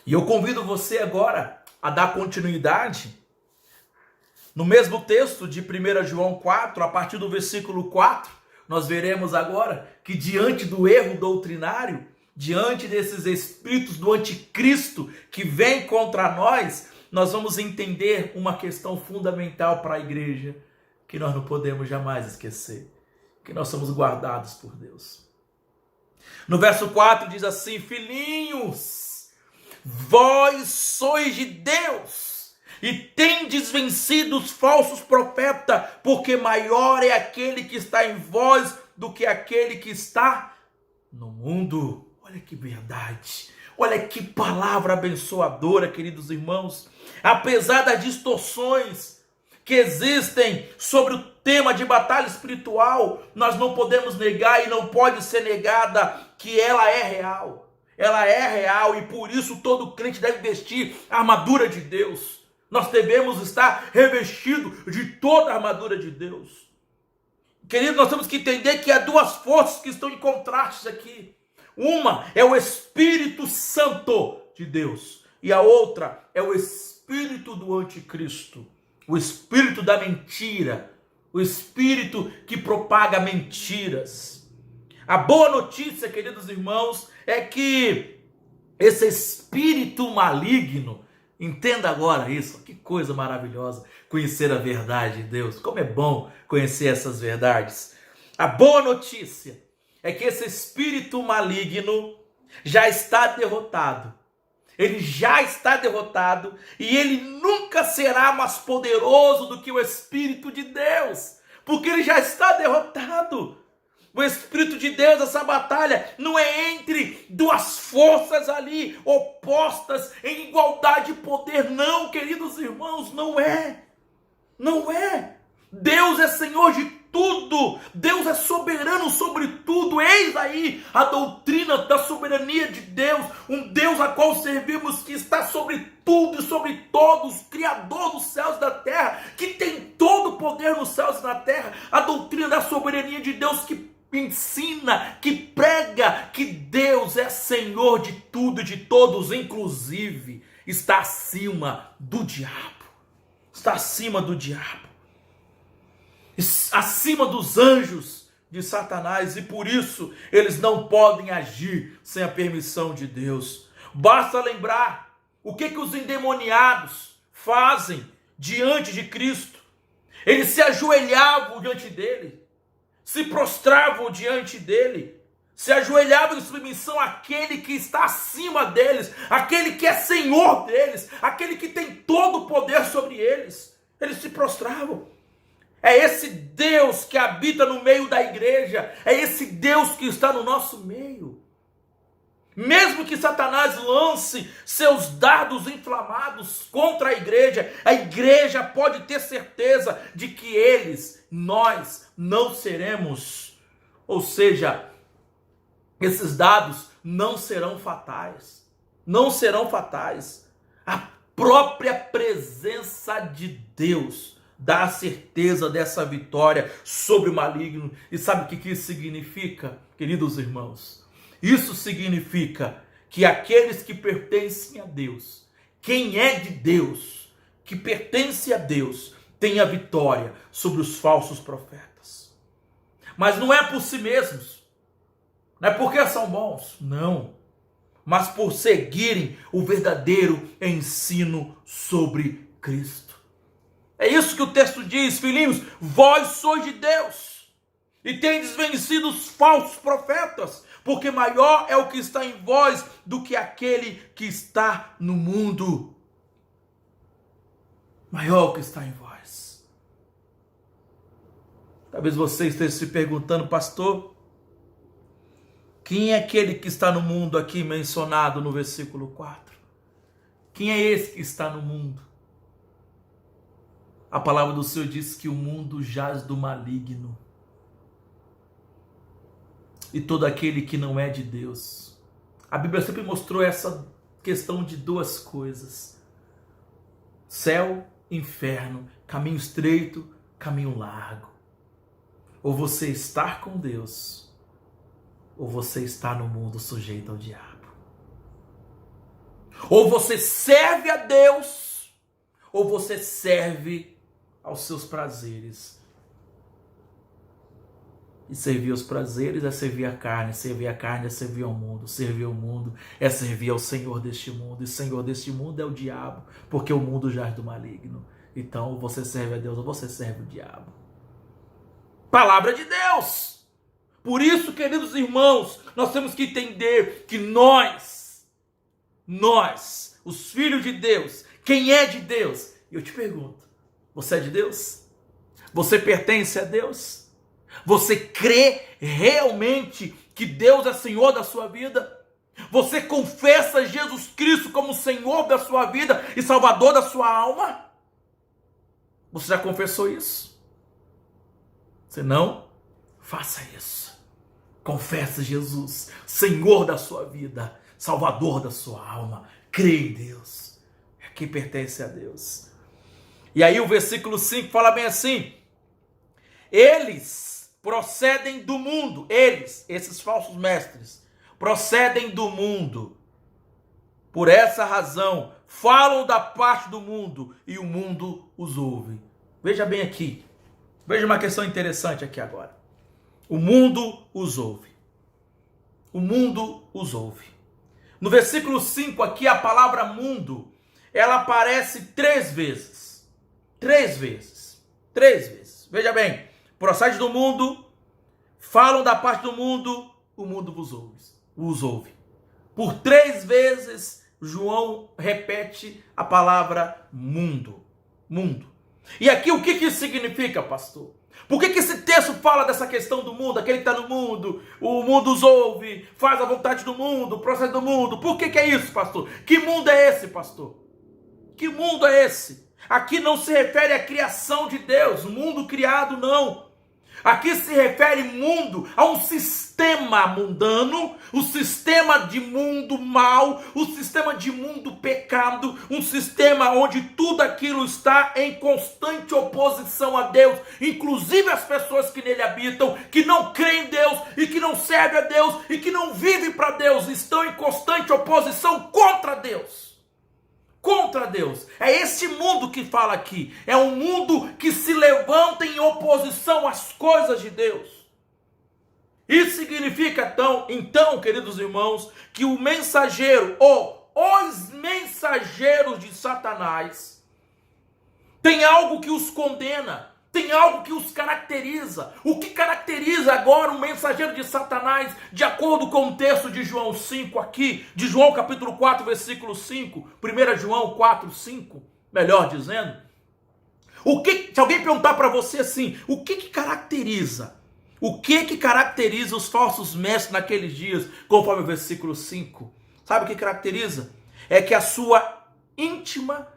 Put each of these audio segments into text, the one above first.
E eu convido você agora a dar continuidade no mesmo texto de 1 João 4, a partir do versículo 4, nós veremos agora que diante do erro doutrinário, diante desses espíritos do anticristo que vem contra nós, nós vamos entender uma questão fundamental para a igreja, que nós não podemos jamais esquecer, que nós somos guardados por Deus. No verso 4 diz assim: filhinhos, vós sois de Deus e tendes vencido os falsos profetas, porque maior é aquele que está em vós do que aquele que está no mundo. Olha que verdade, olha que palavra abençoadora, queridos irmãos. Apesar das distorções que existem sobre o tema de batalha espiritual, nós não podemos negar e não pode ser negada que ela é real. Ela é real e por isso todo crente deve vestir a armadura de Deus. Nós devemos estar revestidos de toda a armadura de Deus. Querido, nós temos que entender que há duas forças que estão em contraste aqui. Uma é o Espírito Santo de Deus e a outra é o Espírito do Anticristo, o Espírito da mentira, o Espírito que propaga mentiras. A boa notícia, queridos irmãos, é que esse espírito maligno, entenda agora isso, que coisa maravilhosa, conhecer a verdade de Deus, como é bom conhecer essas verdades. A boa notícia é que esse espírito maligno já está derrotado. Ele já está derrotado e ele nunca será mais poderoso do que o Espírito de Deus, porque ele já está derrotado. O Espírito de Deus, essa batalha não é entre duas forças ali opostas em igualdade de poder, não, queridos irmãos, não é. Não é. Deus é Senhor de tudo, Deus é soberano sobre tudo. Eis aí a doutrina da soberania de Deus, um Deus a qual servimos, que está sobre tudo e sobre todos, Criador dos céus e da terra, que tem todo o poder nos céus e na terra. A doutrina da soberania de Deus que ensina, que prega que Deus é Senhor de tudo e de todos, inclusive está acima do diabo, está acima do diabo, acima dos anjos de Satanás, e por isso eles não podem agir sem a permissão de Deus. Basta lembrar o que os endemoniados fazem diante de Cristo. Eles se ajoelhavam diante dele, se prostravam diante dele, se ajoelhavam em submissão àquele que está acima deles, aquele que é Senhor deles, aquele que tem todo o poder sobre eles. Eles se prostravam. É esse Deus que habita no meio da igreja, é esse Deus que está no nosso meio. Mesmo que Satanás lance seus dardos inflamados contra a igreja pode ter certeza de que nós não seremos, ou seja, esses dados não serão fatais, não serão fatais. A própria presença de Deus dá a certeza dessa vitória sobre o maligno. E sabe o que isso significa, queridos irmãos? Isso significa que aqueles que pertencem a Deus, quem é de Deus, que pertence a Deus, tem a vitória sobre os falsos profetas. Mas não é por si mesmos, não é porque são bons, não, mas por seguirem o verdadeiro ensino sobre Cristo. É isso que o texto diz: filhinhos, vós sois de Deus e tendes vencido os falsos profetas, porque maior é o que está em vós do que aquele que está no mundo. Maior é o que está em vós. Talvez você esteja se perguntando: pastor, quem é aquele que está no mundo aqui mencionado no versículo 4? Quem é esse que está no mundo? A palavra do Senhor diz que o mundo jaz do maligno. E todo aquele que não é de Deus. A Bíblia sempre mostrou essa questão de duas coisas: céu, inferno, caminho estreito, caminho largo. Ou você está com Deus, ou você está no mundo sujeito ao diabo. Ou você serve a Deus, ou você serve aos seus prazeres. E servir aos prazeres é servir a carne é servir ao mundo, servir ao mundo é servir ao Senhor deste mundo, e o Senhor deste mundo é o diabo, porque o mundo jaz do maligno. Então, ou você serve a Deus ou você serve o diabo. Palavra de Deus! Por isso, queridos irmãos, nós temos que entender que nós, os filhos de Deus, quem é de Deus? E eu te pergunto, você é de Deus? Você pertence a Deus? Você crê realmente que Deus é Senhor da sua vida? Você confessa Jesus Cristo como Senhor da sua vida e Salvador da sua alma? Você já confessou isso? Se não, faça isso. Confesse Jesus, Senhor da sua vida, Salvador da sua alma. Crê em Deus. É quem pertence a Deus. E aí o versículo 5 fala bem assim: eles procedem do mundo, esses falsos mestres, procedem do mundo. Por essa razão, falam da parte do mundo e o mundo os ouve. Veja bem aqui, veja uma questão interessante aqui agora. O mundo os ouve. O mundo os ouve. No versículo 5 aqui, a palavra mundo, ela aparece 3 vezes. 3 vezes. 3 vezes. Veja bem. Procede do mundo, falam da parte do mundo, o mundo os ouve. Por 3 vezes, João repete a palavra mundo. Mundo. E aqui o que isso significa, pastor? Por que esse texto fala dessa questão do mundo? Aquele que está no mundo, o mundo os ouve, faz a vontade do mundo, procede do mundo. Por que é isso, pastor? Que mundo é esse, pastor? Que mundo é esse? Aqui não se refere à criação de Deus, mundo criado não. Aqui se refere mundo a um sistema mundano, o sistema de mundo mal, o sistema de mundo pecado, um sistema onde tudo aquilo está em constante oposição a Deus, inclusive as pessoas que nele habitam, que não creem em Deus e que não servem a Deus e que não vivem para Deus, estão em constante oposição contra Deus. Contra Deus. É esse mundo que fala aqui. É um mundo que se levanta em oposição às coisas de Deus. Isso significa então, queridos irmãos, que o mensageiro ou os mensageiros de Satanás tem algo que os condena, tem algo que os caracteriza. O que caracteriza agora o mensageiro de Satanás, de acordo com o texto de João 5 aqui, de João capítulo 4, versículo 5, 1 João 4, 5, melhor dizendo. Se alguém perguntar para você assim, o que caracteriza? O que caracteriza os falsos mestres naqueles dias, conforme o versículo 5? Sabe o que caracteriza? É que a sua íntima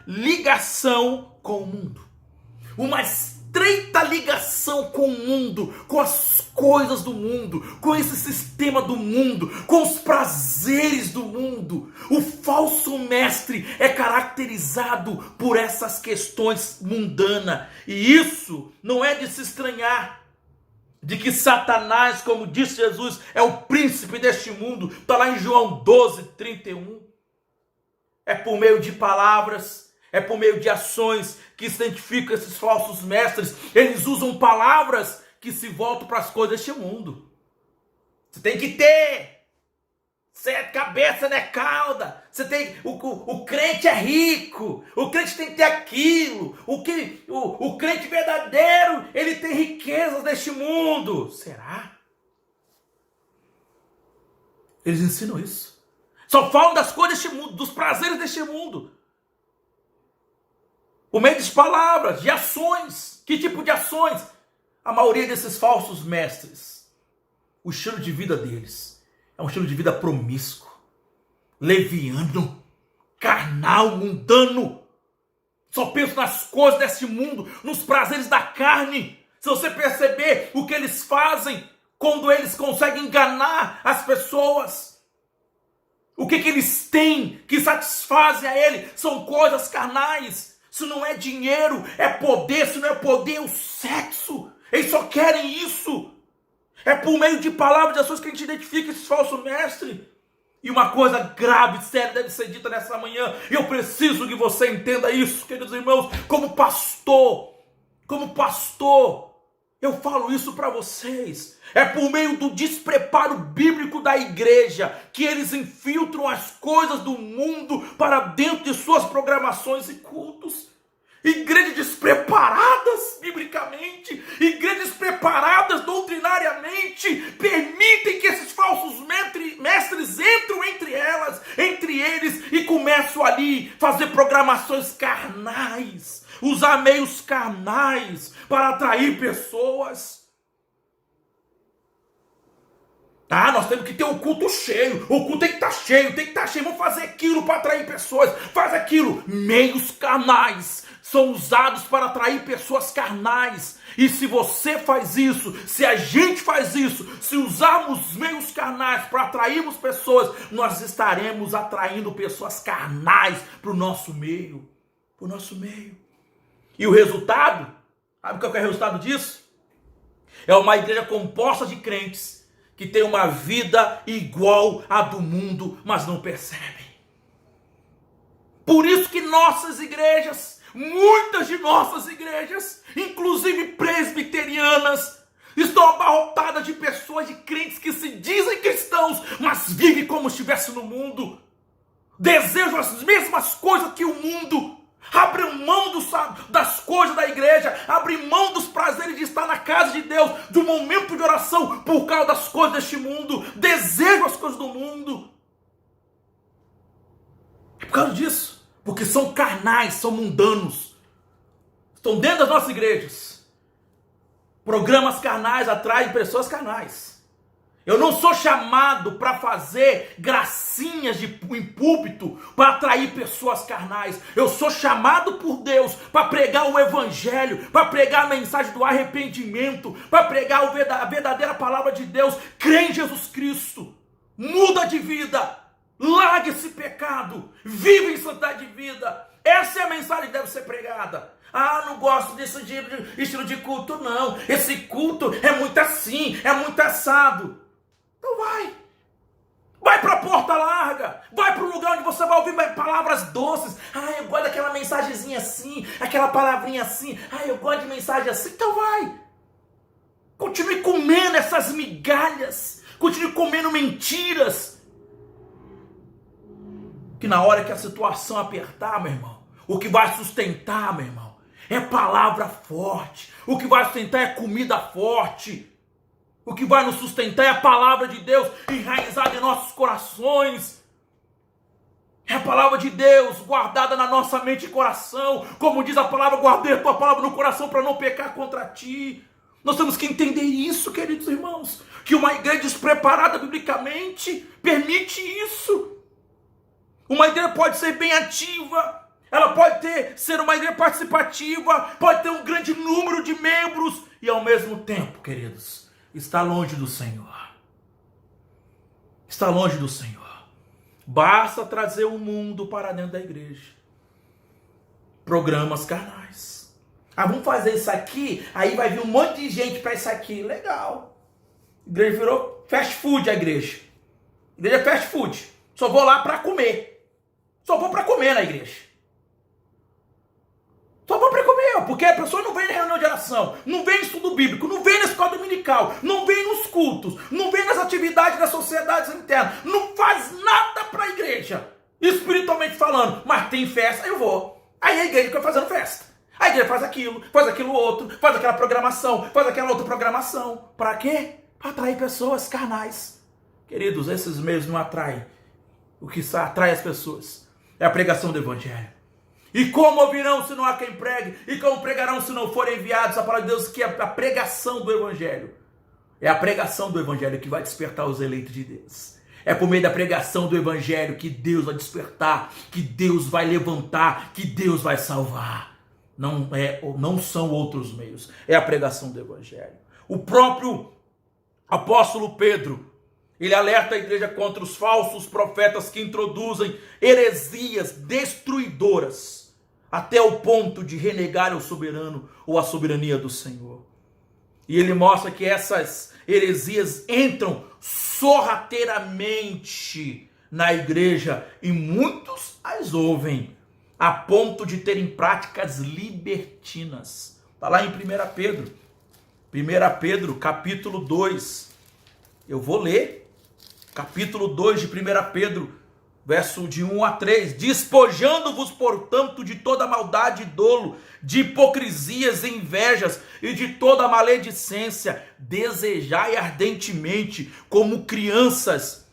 ligação com o mundo. Uma estreita ligação com o mundo, com as coisas do mundo, com esse sistema do mundo, com os prazeres do mundo. O falso mestre é caracterizado por essas questões mundanas. E isso não é de se estranhar, de que Satanás, como disse Jesus, é o príncipe deste mundo. Está lá em João 12, 31. É por meio de palavras, é por meio de ações que se identificam esses falsos mestres. Eles usam palavras que se voltam para as coisas deste mundo. Você tem que ter. Você é cabeça, não é cauda. Você tem, o crente é rico. O crente tem que ter aquilo. O crente verdadeiro, ele tem riquezas deste mundo. Será? Eles ensinam isso. Só falam das coisas deste mundo, dos prazeres deste mundo. Por meio de palavras, de ações. Que tipo de ações? A maioria desses falsos mestres, o estilo de vida deles é um estilo de vida promíscuo, leviano, carnal, mundano. Só pensam nas coisas desse mundo, nos prazeres da carne. Se você perceber o que eles fazem, quando eles conseguem enganar as pessoas, o que eles têm que satisfazem a ele são coisas carnais. Se não é dinheiro, é poder. Se não é poder, é o sexo. Eles só querem isso. É por meio de palavras, de ações que a gente identifica esses falsos mestres. E uma coisa grave, séria, deve ser dita nessa manhã. Eu preciso que você entenda isso, queridos irmãos. Como pastor, eu falo isso para vocês. É por meio do despreparo bíblico da igreja que eles infiltram as coisas do mundo para dentro de suas programações e cultos. Igrejas despreparadas biblicamente, igrejas despreparadas doutrinariamente, permitem que esses falsos mestres entram entre eles e começam ali a fazer programações carnais, usar meios carnais para atrair pessoas. Nós temos que ter um culto cheio, o culto tem que estar cheio, vamos fazer aquilo para atrair pessoas, faz aquilo. Meios carnais são usados para atrair pessoas carnais, e se você faz isso, se a gente faz isso, se usarmos meios carnais para atrairmos pessoas, nós estaremos atraindo pessoas carnais para o nosso meio, E o resultado, sabe qual é o resultado disso? É uma igreja composta de crentes que tem uma vida igual à do mundo, mas não percebem. Por isso que nossas igrejas, muitas de nossas igrejas, inclusive presbiterianas, estão abarrotadas de pessoas, de crentes que se dizem cristãos, mas vivem como se estivessem no mundo. Desejam as mesmas coisas que o mundo. Abrem mão das coisas da igreja, abrem mão dos prazeres de estar na casa de Deus, do momento de oração, por causa das coisas deste mundo, desejam as coisas do mundo. É por causa disso, porque são carnais, são mundanos, estão dentro das nossas igrejas. Programas carnais atraem pessoas carnais. Eu não sou chamado para fazer gracinhas em púlpito para atrair pessoas carnais. Eu sou chamado por Deus para pregar o evangelho, para pregar a mensagem do arrependimento, para pregar a verdadeira palavra de Deus. Crê em Jesus Cristo, muda de vida, larga esse pecado, vive em santidade de vida. Essa é a mensagem que deve ser pregada. Não gosto desse estilo de culto, não. Esse culto é muito assim, é muito assado. Então vai para a porta larga, vai para um lugar onde você vai ouvir palavras doces. Eu gosto daquela mensagenzinha assim, aquela palavrinha assim. Eu gosto de mensagem assim. Então vai, continue comendo essas migalhas, continue comendo mentiras, que na hora que a situação apertar, meu irmão, o que vai sustentar, meu irmão, é palavra forte. O que vai sustentar é comida forte. O que vai nos sustentar é a palavra de Deus enraizada em nossos corações. É a palavra de Deus guardada na nossa mente e coração. Como diz a palavra, guardei a tua palavra no coração para não pecar contra ti. Nós temos que entender isso, queridos irmãos. Que uma igreja despreparada biblicamente permite isso. Uma igreja pode ser bem ativa. Ela pode ser uma igreja participativa. Pode ter um grande número de membros. E ao mesmo tempo, queridos, está longe do Senhor. Está longe do Senhor. Basta trazer o mundo para dentro da igreja. Programas carnais. Vamos fazer isso aqui, aí vai vir um monte de gente para isso aqui. Legal. A igreja virou fast food, a igreja. A igreja é fast food. Só vou lá para comer. Só vou para comer na igreja. Só vou para comer, porque a pessoa não vem na reunião de oração, não vem no estudo bíblico, não vem na escola dominical, não vem nos cultos, não vem nas atividades das sociedades internas, não faz nada para a igreja, espiritualmente falando, mas tem festa, eu vou. Aí a igreja fica fazendo festa. A igreja faz aquilo outro, faz aquela programação, faz aquela outra programação. Para quê? Para atrair pessoas carnais. Queridos, esses meios não atraem. O que atrai as pessoas é a pregação do evangelho. E como ouvirão se não há quem pregue? E como pregarão se não forem enviados? A palavra de Deus que é a pregação do evangelho. É a pregação do evangelho que vai despertar os eleitos de Deus. É por meio da pregação do evangelho que Deus vai despertar, que Deus vai levantar, que Deus vai salvar. Não são outros meios. É a pregação do evangelho. O próprio apóstolo Pedro, ele alerta a igreja contra os falsos profetas que introduzem heresias destruidoras até o ponto de renegar o soberano ou a soberania do Senhor. E ele mostra que essas heresias entram sorrateiramente na igreja e muitos as ouvem, a ponto de terem práticas libertinas. Está lá em 1 Pedro. 1 Pedro, capítulo 2. Eu vou ler. Capítulo 2 de 1 Pedro, verso de 1 a 3. Despojando-vos, portanto, de toda maldade e dolo, de hipocrisias e invejas e de toda maledicência, desejai ardentemente, como crianças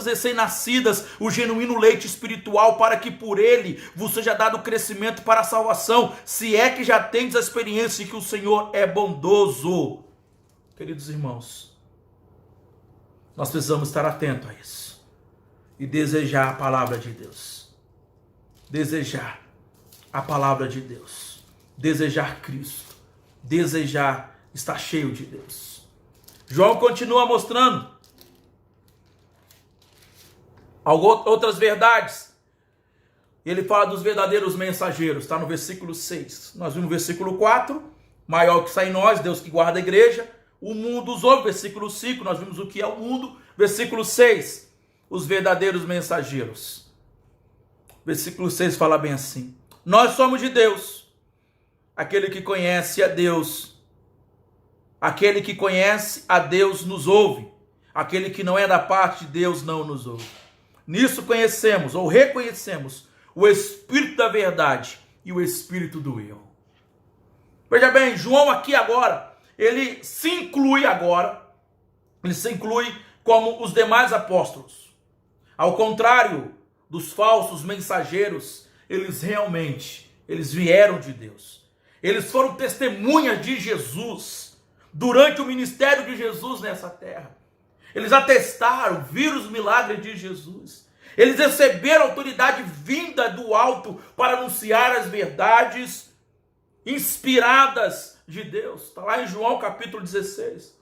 recém-nascidas, o genuíno leite espiritual, para que por ele vos seja dado crescimento para a salvação, se é que já tendes a experiência de que o Senhor é bondoso. Queridos irmãos, nós precisamos estar atentos a isso e desejar a palavra de Deus. Desejar a palavra de Deus. Desejar Cristo. Desejar estar cheio de Deus. João continua mostrando outras verdades. Ele fala dos verdadeiros mensageiros, está no versículo 6. Nós vimos no versículo 4, maior que está em nós, Deus que guarda a igreja. O mundo os ouve, versículo 5, nós vimos o que é o mundo. Versículo 6, os verdadeiros mensageiros. Versículo 6 fala bem assim: nós somos de Deus, aquele que conhece a Deus. Aquele que conhece a Deus nos ouve. Aquele que não é da parte de Deus não nos ouve. Nisso conhecemos ou reconhecemos o Espírito da verdade e o Espírito do erro. Veja bem, João aqui agora, ele se inclui como os demais apóstolos. Ao contrário dos falsos mensageiros, eles vieram de Deus. Eles foram testemunhas de Jesus durante o ministério de Jesus nessa terra. Eles atestaram, viram os milagres de Jesus. Eles receberam autoridade vinda do alto para anunciar as verdades inspiradas de Deus. Está lá em João capítulo 16.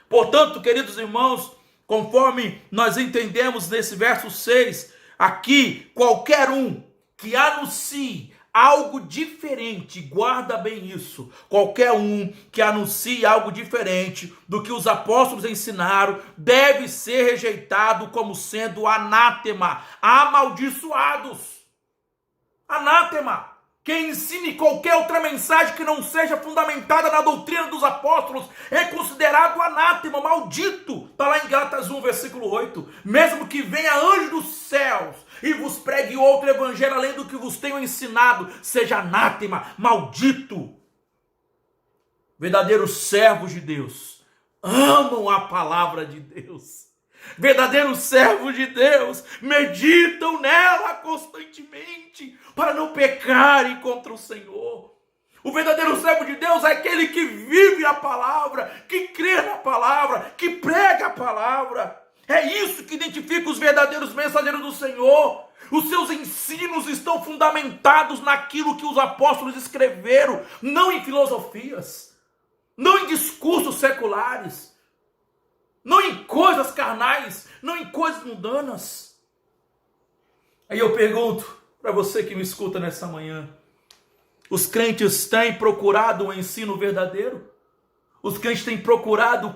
Portanto, queridos irmãos, conforme nós entendemos nesse verso 6, aqui, qualquer um que anuncie algo diferente, guarda bem isso, qualquer um que anuncie algo diferente do que os apóstolos ensinaram, deve ser rejeitado como sendo anátema, amaldiçoados. Anátema. Quem ensine qualquer outra mensagem que não seja fundamentada na doutrina dos apóstolos é considerado anátema, maldito. Está lá em Gálatas 1, versículo 8. Mesmo que venha anjo dos céus e vos pregue outro evangelho além do que vos tenho ensinado, seja anátema, maldito. Verdadeiros servos de Deus amam a palavra de Deus. Verdadeiros servos de Deus meditam nela constantemente para não pecarem contra o Senhor. O verdadeiro servo de Deus é aquele que vive a palavra, que crê na palavra, que prega a palavra. É isso que identifica os verdadeiros mensageiros do Senhor. Os seus ensinos estão fundamentados naquilo que os apóstolos escreveram, não em filosofias, não em discursos seculares, não em coisas carnais, não em coisas mundanas. Aí eu pergunto para você que me escuta nessa manhã: os crentes têm procurado um ensino verdadeiro? Os crentes têm procurado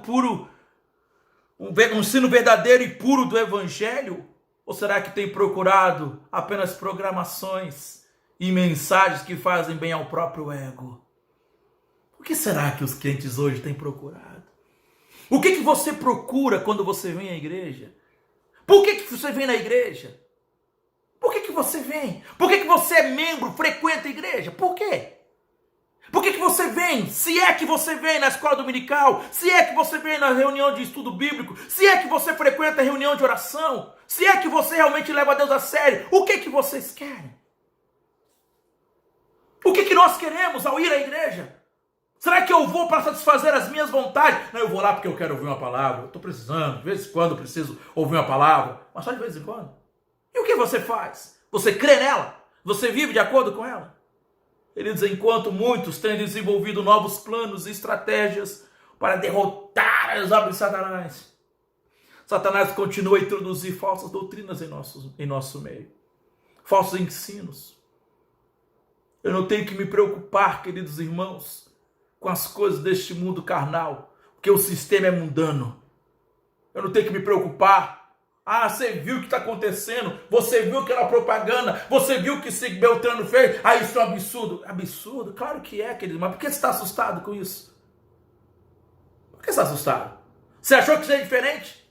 um ensino verdadeiro e puro do Evangelho? Ou será que têm procurado apenas programações e mensagens que fazem bem ao próprio ego? O que será que os crentes hoje têm procurado? O que você procura quando você vem à igreja? Por que você vem na igreja? Por que você vem? Por que você é membro, frequenta a igreja? Por quê? Por que você vem? Se é que você vem na escola dominical, se é que você vem na reunião de estudo bíblico, se é que você frequenta a reunião de oração, se é que você realmente leva Deus a sério, o que vocês querem? O que nós queremos ao ir à igreja? Será que eu vou para satisfazer as minhas vontades? Não, eu vou lá porque eu quero ouvir uma palavra. Eu estou precisando, de vez em quando eu preciso ouvir uma palavra. Mas só de vez em quando. E o que você faz? Você crê nela? Você vive de acordo com ela? Queridos, enquanto muitos têm desenvolvido novos planos e estratégias para derrotar as obras de Satanás, Satanás continua a introduzir falsas doutrinas em nosso meio. Falsos ensinos. Eu não tenho que me preocupar, queridos irmãos, com as coisas deste mundo carnal, porque o sistema é mundano. Eu não tenho que me preocupar Ah, você viu o que está acontecendo? Você viu aquela propaganda? Você viu o que esse Beltrano fez? Ah, isso é um absurdo. Absurdo? Claro que é, querido. Mas por que você está assustado com isso? Por que você está assustado? Você achou que isso é diferente?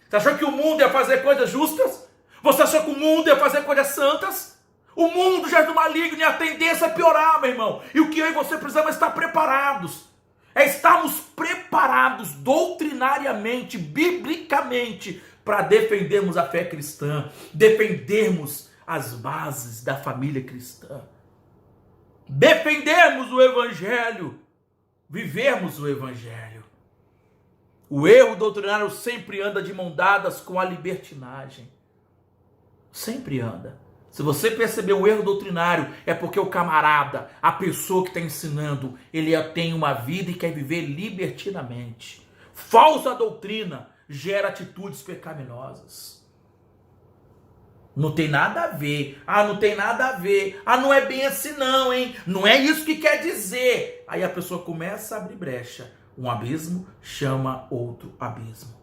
Você achou que o mundo ia fazer coisas justas? Você achou que o mundo ia fazer coisas santas? O mundo já é do maligno e a tendência é piorar, meu irmão. E o que eu e você precisamos é estar preparados. É estarmos preparados doutrinariamente, biblicamente, para defendermos a fé cristã, defendermos as bases da família cristã, defendermos o evangelho, vivermos o evangelho. O erro doutrinário sempre anda de mão dadas com a libertinagem. Sempre anda. Se você perceber o erro doutrinário, é porque o camarada, a pessoa que está ensinando, ele tem uma vida e quer viver libertinamente. Falsa doutrina gera atitudes pecaminosas. Não tem nada a ver. Ah, não tem nada a ver. Ah, não é bem assim não, hein? Não é isso que quer dizer. Aí a pessoa começa a abrir brecha. Um abismo chama outro abismo.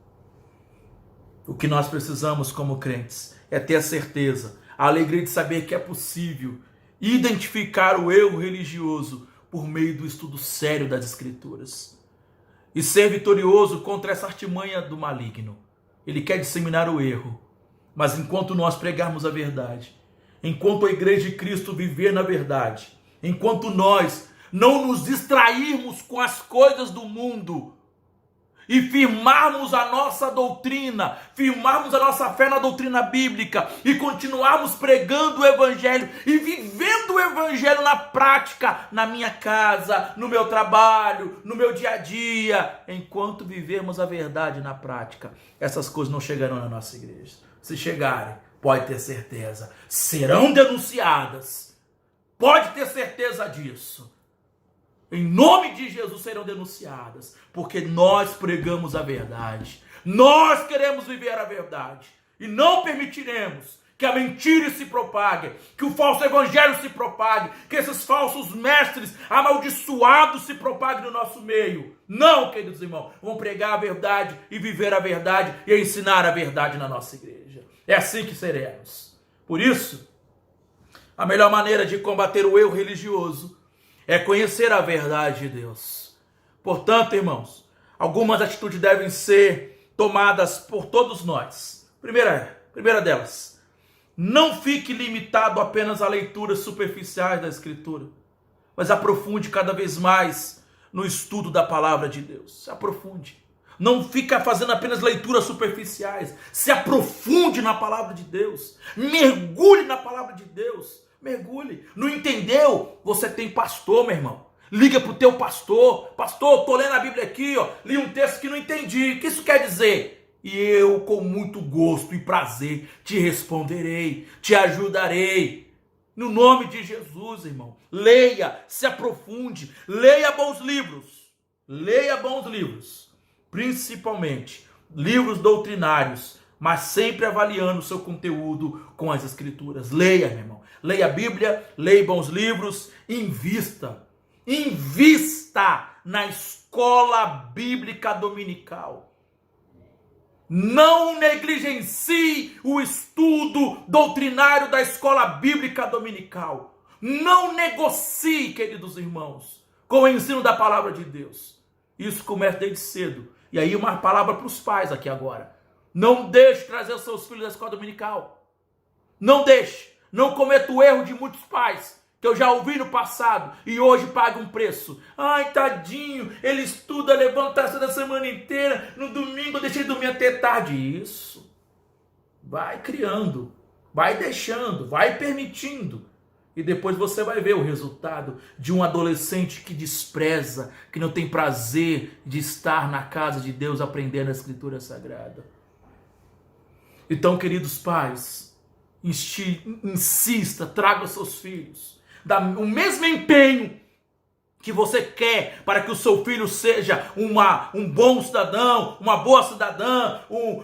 O que nós precisamos como crentes é ter a certeza, a alegria de saber que é possível identificar o erro religioso por meio do estudo sério das Escrituras e ser vitorioso contra essa artimanha do maligno. Ele quer disseminar o erro, mas enquanto nós pregarmos a verdade, enquanto a igreja de Cristo viver na verdade, enquanto nós não nos distrairmos com as coisas do mundo e firmarmos a nossa doutrina, firmarmos a nossa fé na doutrina bíblica e continuarmos pregando o evangelho e vivendo o evangelho na prática, na minha casa, no meu trabalho, no meu dia a dia, enquanto vivermos a verdade na prática, essas coisas não chegarão na nossa igreja. Se chegarem, pode ter certeza, serão denunciadas. Pode ter certeza disso. Em nome de Jesus serão denunciadas, porque nós pregamos a verdade, nós queremos viver a verdade, e não permitiremos que a mentira se propague, que o falso evangelho se propague, que esses falsos mestres amaldiçoados se propaguem no nosso meio. Não, queridos irmãos, vamos pregar a verdade e viver a verdade e ensinar a verdade na nossa igreja. É assim que seremos. Por isso, a melhor maneira de combater o erro religioso é conhecer a verdade de Deus. Portanto, irmãos, algumas atitudes devem ser tomadas por todos nós. Primeira delas, não fique limitado apenas a leituras superficiais da Escritura, mas aprofunde cada vez mais no estudo da palavra de Deus. Se aprofunde. Não fica fazendo apenas leituras superficiais. Se aprofunde na palavra de Deus. Mergulhe na palavra de Deus. Mergulhe. Não entendeu? Você tem pastor, meu irmão. Liga para o teu pastor. Pastor, estou lendo a Bíblia aqui, ó. Li um texto que não entendi. O que isso quer dizer? E eu, com muito gosto e prazer, te responderei, te ajudarei. No nome de Jesus, irmão. Leia, se aprofunde. Leia bons livros. Leia bons livros. Principalmente livros doutrinários, mas sempre avaliando o seu conteúdo com as Escrituras. Leia, meu irmão. Leia a Bíblia, leia bons livros, invista na escola bíblica dominical. Não negligencie o estudo doutrinário da escola bíblica dominical. Não negocie, queridos irmãos, com o ensino da palavra de Deus. Isso começa desde cedo. E aí uma palavra para os pais aqui agora. Não deixe trazer os seus filhos à escola dominical. Não deixe. Não cometa o erro de muitos pais, que eu já ouvi no passado, e hoje paga um preço. Ai, tadinho, ele estuda, levanta-se da semana inteira, no domingo eu deixei dormir até tarde. Isso. Vai criando, vai deixando, vai permitindo. E depois você vai ver o resultado de um adolescente que despreza, que não tem prazer de estar na casa de Deus aprendendo a Escritura Sagrada. Então, queridos pais, insista, traga os seus filhos. Dá o mesmo empenho que você quer para que o seu filho seja um bom cidadão, uma boa cidadã,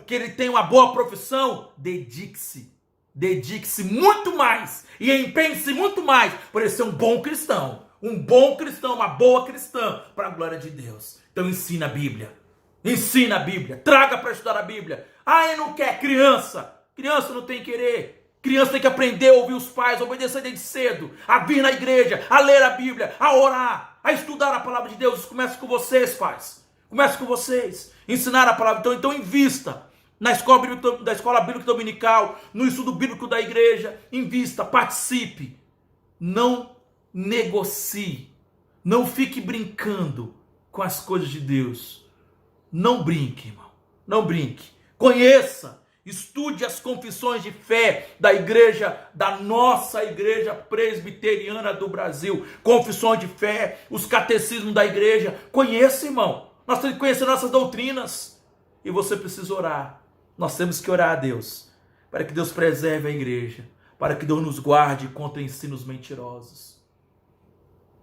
que ele tenha uma boa profissão. Dedique-se muito mais e empenhe-se muito mais para ele ser um bom cristão, uma boa cristã para a glória de Deus. Então ensina a Bíblia, Ensina a Bíblia, traga para estudar a Bíblia. Ah, não quer criança. Criança não tem querer. Criança tem que aprender a ouvir os pais, a obedecer desde cedo, a vir na igreja, a ler a Bíblia, a orar, a estudar a palavra de Deus. Isso começa com vocês, pais. Começa com vocês. Ensinar a palavra. Então invista na escola bíblica dominical, no estudo bíblico da igreja. Invista, participe. Não negocie. Não fique brincando com as coisas de Deus. Não brinque, irmão. Não brinque. Conheça. Estude as confissões de fé da igreja, da nossa igreja presbiteriana do Brasil. Confissões de fé, os catecismos da igreja. Conheça, irmão. Nós temos que conhecer nossas doutrinas. E você precisa orar. Nós temos que orar a Deus, para que Deus preserve a igreja, para que Deus nos guarde contra ensinos mentirosos.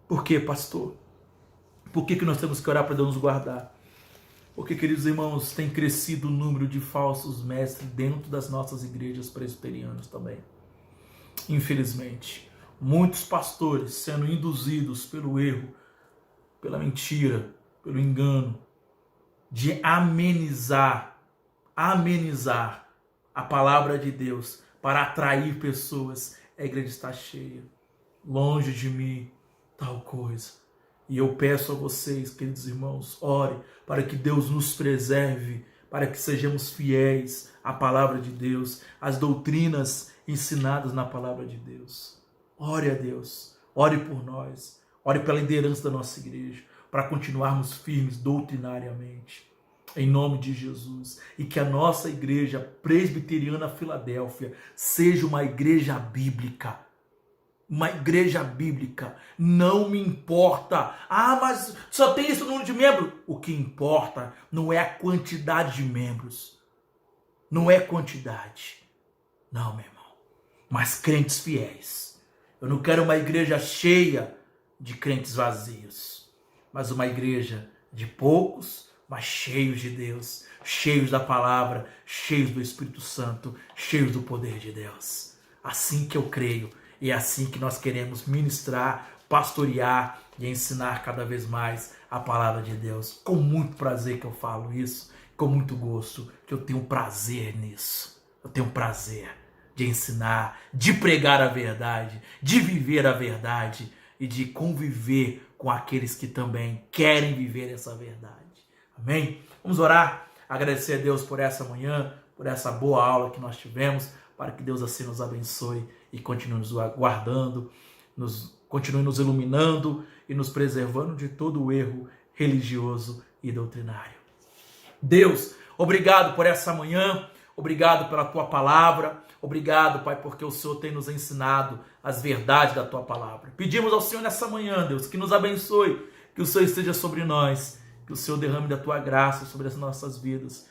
Por quê, pastor? Por que nós temos que orar para Deus nos guardar? Porque, queridos irmãos, tem crescido o número de falsos mestres dentro das nossas igrejas presbiterianas também. Infelizmente, muitos pastores sendo induzidos pelo erro, pela mentira, pelo engano, de amenizar a palavra de Deus para atrair pessoas. A igreja está cheia. Longe de mim tal coisa. E eu peço a vocês, queridos irmãos, ore para que Deus nos preserve, para que sejamos fiéis à palavra de Deus, às doutrinas ensinadas na palavra de Deus. Ore a Deus, ore por nós, ore pela liderança da nossa igreja, para continuarmos firmes doutrinariamente, em nome de Jesus. E que a nossa igreja presbiteriana Filadélfia seja uma igreja bíblica. Uma igreja bíblica. Não me importa. Ah, mas só tem esse número de membros. O que importa não é a quantidade de membros. Não é quantidade. Não, meu irmão. Mas crentes fiéis. Eu não quero uma igreja cheia de crentes vazios. Mas uma igreja de poucos, mas cheios de Deus. Cheios da palavra. Cheios do Espírito Santo. Cheios do poder de Deus. Assim que eu creio. E é assim que nós queremos ministrar, pastorear e ensinar cada vez mais a palavra de Deus. Com muito prazer que eu falo isso, com muito gosto, que eu tenho prazer nisso. Eu tenho prazer de ensinar, de pregar a verdade, de viver a verdade e de conviver com aqueles que também querem viver essa verdade. Amém? Vamos orar, agradecer a Deus por essa manhã, por essa boa aula que nós tivemos, para que Deus assim nos abençoe e continue nos guardando, continue nos iluminando e nos preservando de todo o erro religioso e doutrinário. Deus, obrigado por essa manhã, obrigado pela tua palavra, obrigado, Pai, porque o Senhor tem nos ensinado as verdades da tua palavra. Pedimos ao Senhor nessa manhã, Deus, que nos abençoe, que o Senhor esteja sobre nós, que o Senhor derrame da tua graça sobre as nossas vidas,